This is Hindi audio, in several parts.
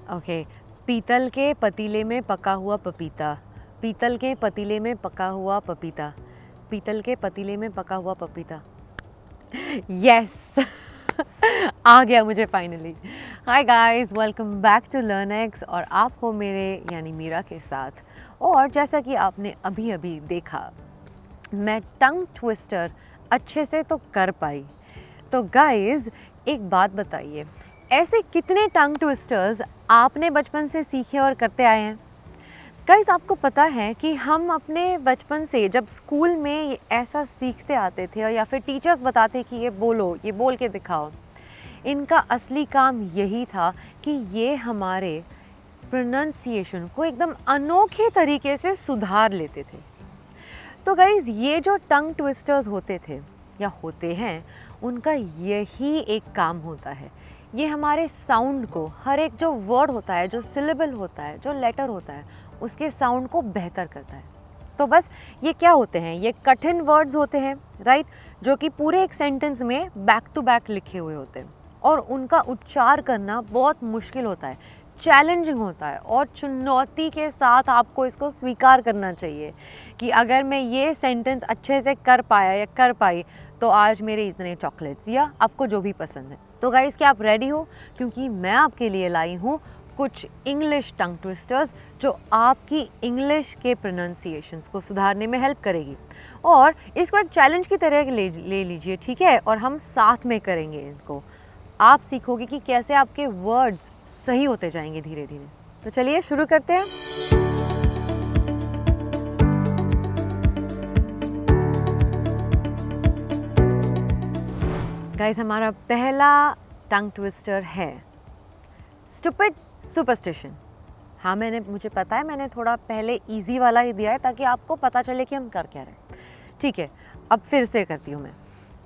ओके। पीतल के पतीले में पका हुआ पपीता, पीतल के पतीले में पका हुआ पपीता, पीतल के पतीले में पका हुआ पपीता। यस आ गया मुझे finally. Hi guys, welcome back to Learnex और आप हो मेरे यानी मीरा के साथ। और जैसा कि आपने अभी अभी देखा, मैं टंग ट्विस्टर अच्छे से तो कर पाई। तो गाइस एक बात बताइए, ऐसे कितने टंग ट्विस्टर्स आपने बचपन से सीखे और करते आए हैं? गाइस आपको पता है कि हम अपने बचपन से जब स्कूल में ऐसा सीखते आते थे या फिर टीचर्स बताते कि ये बोलो, ये बोल के दिखाओ, इनका असली काम यही था कि ये हमारे प्रोनाउंसिएशन को एकदम अनोखे तरीके से सुधार लेते थे। तो गाइज़ ये जो टंग ट्विस्टर्स होते थे या होते हैं, उनका यही एक काम होता है। ये हमारे साउंड को, हर एक जो वर्ड होता है, जो सिलेबल होता है, जो लेटर होता है, उसके साउंड को बेहतर करता है। तो बस ये क्या होते हैं, ये कठिन वर्ड्स होते हैं, राइट, जो कि पूरे एक सेंटेंस में बैक टू बैक लिखे हुए होते हैं और उनका उच्चार करना बहुत मुश्किल होता है, चैलेंजिंग होता है और चुनौती के साथ आपको इसको स्वीकार करना चाहिए कि अगर मैं ये सेंटेंस अच्छे से कर पाया या कर पाई तो आज मेरे इतने चॉकलेट्स या आपको जो भी पसंद है। तो गाइस क्या आप रेडी हो? क्योंकि मैं आपके लिए लाई हूँ कुछ इंग्लिश टंग ट्विस्टर्स जो आपकी इंग्लिश के प्रोनाउंसिएशंस को सुधारने में हेल्प करेगी। और इसको एक चैलेंज की तरह ले लीजिए, ठीक है? और हम साथ में करेंगे इनको। आप सीखोगे कि कैसे आपके वर्ड्स सही होते जाएंगे धीरे धीरे। तो चलिए शुरू करते हैं। गाइस हमारा पहला टंग ट्विस्टर है स्टूपिड सुपरस्टिशन। हाँ, मुझे पता है, मैंने थोड़ा पहले इजी वाला ही दिया है ताकि आपको पता चले कि हम कर क्या रहे हैं। ठीक है, अब फिर से करती हूँ मैं।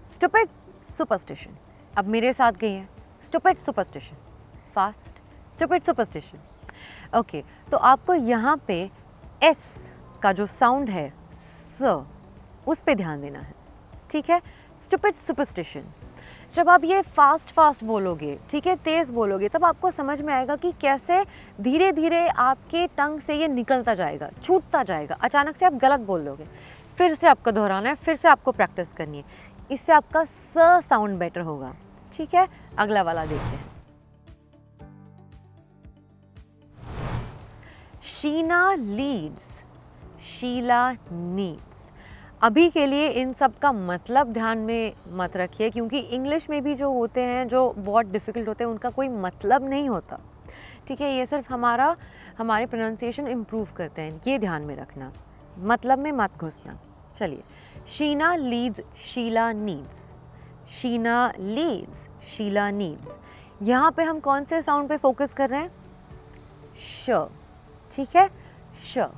Stupid superstition. अब मेरे साथ गई है stupid superstition, fast. Stupid superstition. Okay, तो आपको यहाँ पे एस का जो साउंड है स, उस पे ध्यान देना है, ठीक है? Stupid superstition. जब आप ये फास्ट बोलोगे, ठीक है, तेज़ बोलोगे, तब आपको समझ में आएगा कि कैसे धीरे धीरे आपके टंग से ये निकलता जाएगा, छूटता जाएगा। अचानक से आप गलत बोल लोगे, फिर से आपको दोहराना है, फिर से आपको प्रैक्टिस करनी है। इससे आपका स साउंड बेटर होगा, ठीक है? अगला वाला देखते हैं। Sheena leads, Sheila needs. अभी के लिए इन सब का मतलब ध्यान में मत रखिए, क्योंकि इंग्लिश में भी जो होते हैं, जो बहुत डिफ़िकल्ट होते हैं, उनका कोई मतलब नहीं होता, ठीक है? ये सिर्फ हमारे प्रोनाउंसिएशन इम्प्रूव करते हैं, ये ध्यान में रखना, मतलब में मत घुसना। चलिए, Sheena leads, Sheila needs. Sheena leads, Sheila needs. यहाँ पे हम कौन से साउंड पे फोकस कर रहे हैं? श, ठीक है? श।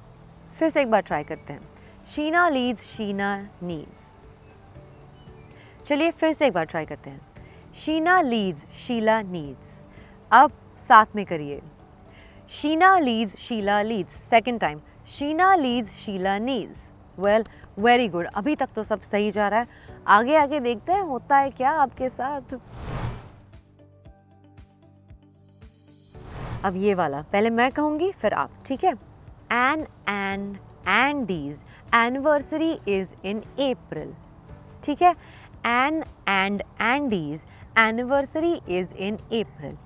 फिर से एक बार ट्राई करते हैं। Sheena leads, Sheena needs. चलिए फिर से एक बार ट्राई करते हैं। Sheena leads, Sheila needs. अब साथ में करिए। Sheena leads, Sheila leads. Second time. Sheena leads, Sheila needs. Well, very good. अभी तक तो सब सही जा रहा है। आगे आगे देखते हैं होता है क्या आपके साथ। अब ये वाला पहले मैं कहूँगी फिर आप, ठीक है? Ann and Andy's anniversary is in April, ठीक है? Ann and Andy's anniversary is in April.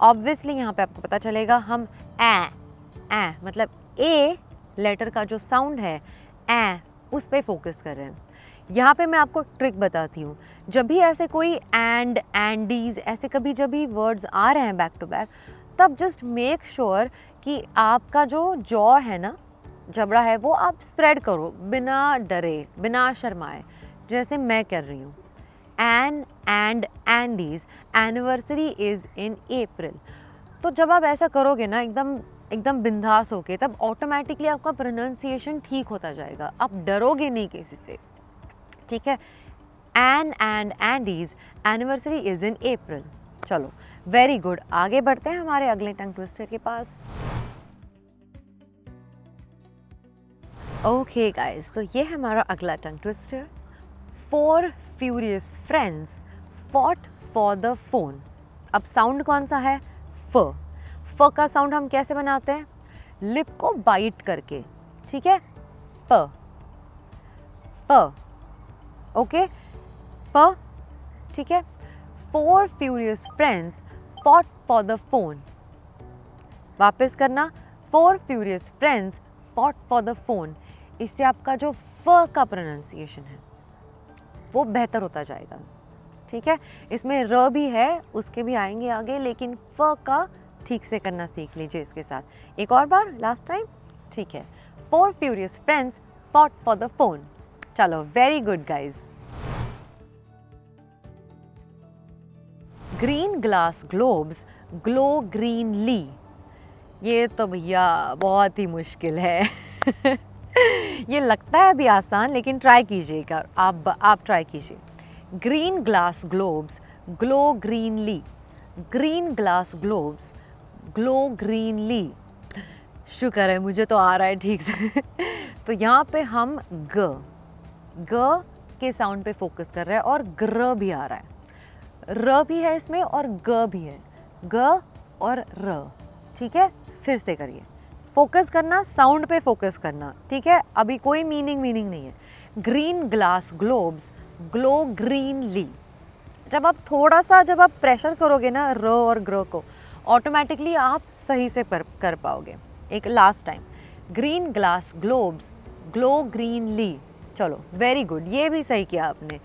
Obviously यहाँ पे आपको पता चलेगा हम ए मतलब ए लेटर का जो साउंड है ए, उस पे फोकस कर रहे हैं। यहाँ पे मैं आपको ट्रिक बताती हूँ। जब भी ऐसे कोई एंड एंडीज ऐसे कभी जब भी वर्ड्स आ रहे हैं बैक टू बैक, तब जस्ट मेक श्योर कि आपका जो जॉ है ना, जबड़ा है, वो आप स्प्रेड करो बिना डरे, बिना शर्माए, जैसे मैं कर रही हूँ। Ann and Andy's anniversary is in April. तो जब आप ऐसा करोगे ना एकदम बिंदास होके, तब ऑटोमेटिकली आपका प्रोनाउंसिएशन ठीक होता जाएगा, आप डरोगे नहीं किसी से, ठीक है? Ann and Andy's anniversary is in April. चलो वेरी गुड, आगे बढ़ते हैं हमारे अगले टंग ट्विस्टर के पास। ओके गाइस, तो ये है हमारा अगला tongue twister. 4 furious friends fought for the phone. अब साउंड कौन सा है? फ। फ का साउंड हम कैसे बनाते हैं? लिप को बाइट करके, ठीक है, प प, ओके, प, ठीक है। 4 furious friends fought for the phone, वापस करना, 4 furious friends fought for the phone. इससे आपका जो फ का प्रोनाउंसिएशन है वो बेहतर होता जाएगा, ठीक है। इसमें र भी है, उसके भी आएंगे आगे, लेकिन फ का ठीक से करना सीख लीजिए इसके साथ। एक और बार, लास्ट टाइम, ठीक है। 4 furious friends fought for the phone. चलो, very good guys. Green glass globes glow greenly, ये तो भैया बहुत ही मुश्किल है ये लगता है अभी आसान, लेकिन ट्राई कीजिएगा, आप ट्राई कीजिए। Green glass globes glow greenly, green glass globes glow greenly. शुक्र है मुझे तो आ रहा है ठीक से तो यहाँ पे हम ग के साउंड पे फोकस कर रहे हैं और ग्र भी आ रहा है, र भी है इसमें और ग भी है, ग और र, ठीक है। फिर से करिए, फोकस करना, साउंड पे फोकस करना, ठीक है। अभी कोई मीनिंग नहीं है। Green glass globes glow greenly. जब आप थोड़ा सा प्रेशर करोगे ना र और ग्र को, ऑटोमेटिकली आप सही से कर पाओगे। एक last time, green glass globes glow greenly. चलो, वेरी गुड, ये भी सही किया आपने।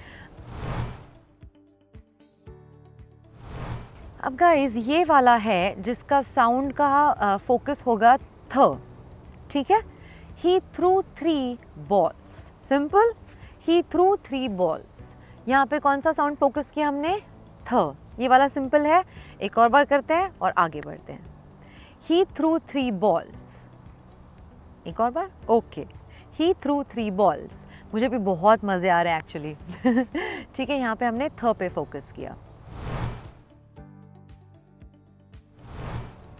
अब गाइज ये वाला है जिसका साउंड का फोकस होगा थ, ठीक है। ही थ्रू 3 बॉल्स, सिंपल, ही थ्रू 3 बॉल्स। यहाँ पे कौन सा साउंड फोकस किया हमने? थ, ये वाला सिंपल है। एक और बार करते हैं और आगे बढ़ते हैं। ही थ्रू 3 बॉल्स, एक और बार, ओके। ही थ्रू 3 बॉल्स। मुझे भी बहुत मज़े आ रहे हैं एक्चुअली ठीक है, यहाँ पे हमने थ पे फोकस किया।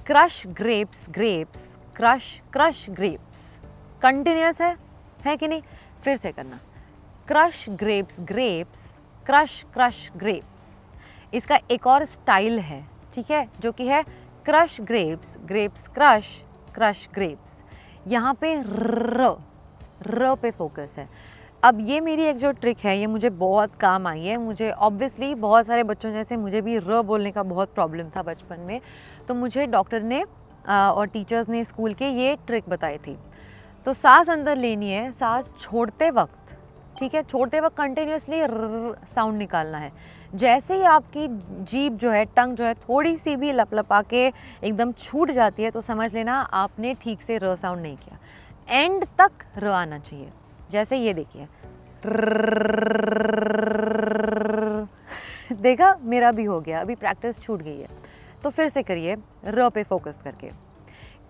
Crush grapes grapes, crush crush grapes, continuous है कि नहीं? फिर से करना, crush grapes grapes, crush crush grapes. इसका एक और स्टाइल है, ठीक है, जो कि है crush grapes grapes crush crush grapes. यहाँ पे र पे फोकस है। अब ये मेरी एक जो ट्रिक है, ये मुझे बहुत काम आई है। मुझे ऑब्वियसली बहुत सारे बच्चों जैसे मुझे भी र बोलने का बहुत प्रॉब्लम था बचपन में, तो मुझे डॉक्टर ने और टीचर्स ने स्कूल के ये ट्रिक बताई थी। तो सांस अंदर लेनी है, सांस छोड़ते वक्त, ठीक है, छोड़ते वक्त कंटिन्यूसली साउंड निकालना है। जैसे ही आपकी जीभ जो है, टंग जो है, थोड़ी सी भी लपलपा के एकदम छूट जाती है, तो समझ लेना आपने ठीक से र साउंड नहीं किया। एंड तक र आना चाहिए। जैसे ये देखिए देखा, मेरा भी हो गया, अभी प्रैक्टिस छूट गई है। तो फिर से करिए र पे फोकस करके।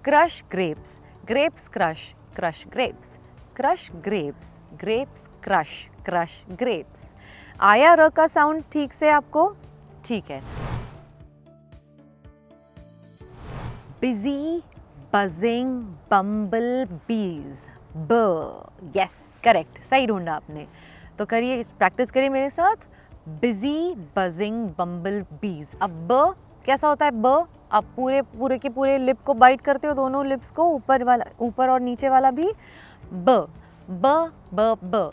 Crush grapes grapes crush crush grapes, crush grapes grapes crush crush grapes. आया र का साउंड ठीक से आपको? ठीक है। बिजी बजिंग बम्बल बीज, ब, यस करेक्ट, सही ढूंढा आपने। तो करिए, प्रैक्टिस करिए मेरे साथ। बिजी बजिंग बम्बल बीज। अब ब कैसा होता है? ब, आप पूरे के पूरे लिप को बाइट करते हो, दोनों लिप्स को, ऊपर और नीचे वाला भी। ब ब ब ब,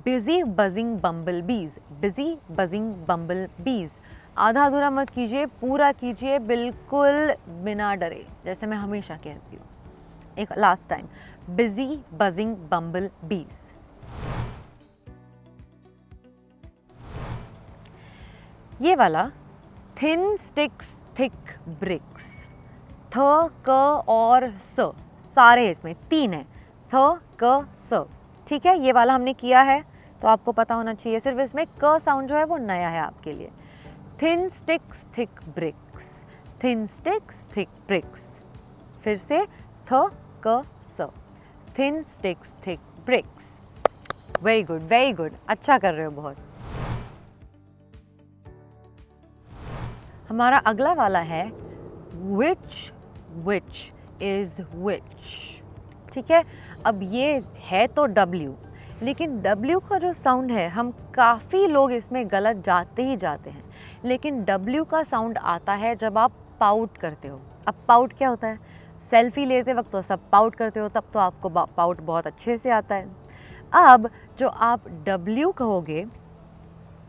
बिजी बजिंग बम्बल बीज, बिजी बजिंग बम्बल बीज। आधा अधूरा मत कीजिए, पूरा कीजिए, बिल्कुल बिना डरे, जैसे मैं हमेशा कहती हूँ। एक लास्ट टाइम, बिजी बजिंग बम्बल बीज। ये वाला थिन स्टिक्स थिक ब्रिक्स, थ क और स, सारे इसमें 3 है, थ क स, ठीक है। ये वाला हमने किया है तो आपको पता होना चाहिए। सिर्फ इसमें क साउंड जो है वो नया है आपके लिए। Thin sticks thick bricks, thin sticks thick bricks. फिर से थ क स, thin sticks thick bricks. Very good, very good, अच्छा कर रहे हो बहुत। हमारा अगला वाला है which is which, ठीक है। अब ये है तो W, लेकिन W का जो साउंड है, हम काफ़ी लोग इसमें गलत जाते ही जाते हैं। लेकिन W का साउंड आता है जब आप पाउट करते हो। अब पाउट क्या होता है? सेल्फी लेते वक्त तो सब पाउट करते हो, तब तो आपको पाउट बहुत अच्छे से आता है। अब जो आप W कहोगे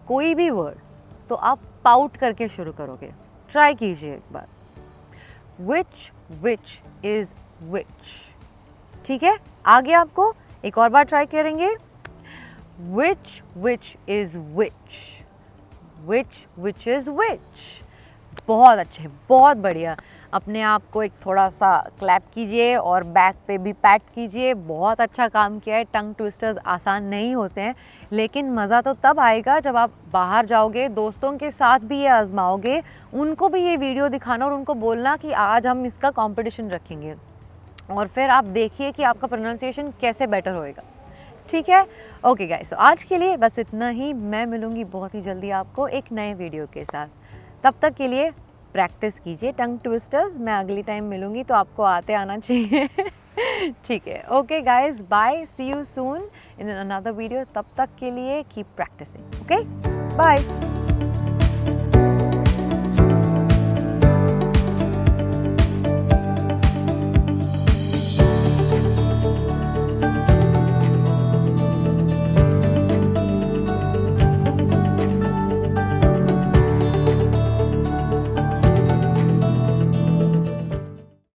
कोई भी वर्ड, तो आप पाउट करके शुरू करोगे। ट्राई कीजिए एक बार। Which is which. ठीक है, आगे आपको एक और बार ट्राई करेंगे। Which is which. Which is which. बहुत अच्छे, बहुत बढ़िया। अपने आप को एक थोड़ा सा क्लैप कीजिए और बैक पे भी पैट कीजिए। बहुत अच्छा काम किया है। टंग ट्विस्टर्स आसान नहीं होते हैं, लेकिन मज़ा तो तब आएगा जब आप बाहर जाओगे, दोस्तों के साथ भी ये आजमाओगे, उनको भी ये वीडियो दिखाना और उनको बोलना कि आज हम इसका कंपटीशन रखेंगे, और फिर आप देखिए कि आपका प्रोनाउंसिएशन कैसे बेटर होएगा। ठीक है, ओके गाइस, तो आज के लिए बस इतना ही। मैं मिलूँगी बहुत ही जल्दी आपको एक नए वीडियो के साथ। तब तक के लिए प्रैक्टिस कीजिए टंग ट्विस्टर्स। मैं अगली टाइम मिलूँगी तो आपको आते आना चाहिए। ठीक है, okay guys, bye, see you soon in another video. तब तक के लिए कीप प्रैक्टिसिंग। Okay, bye.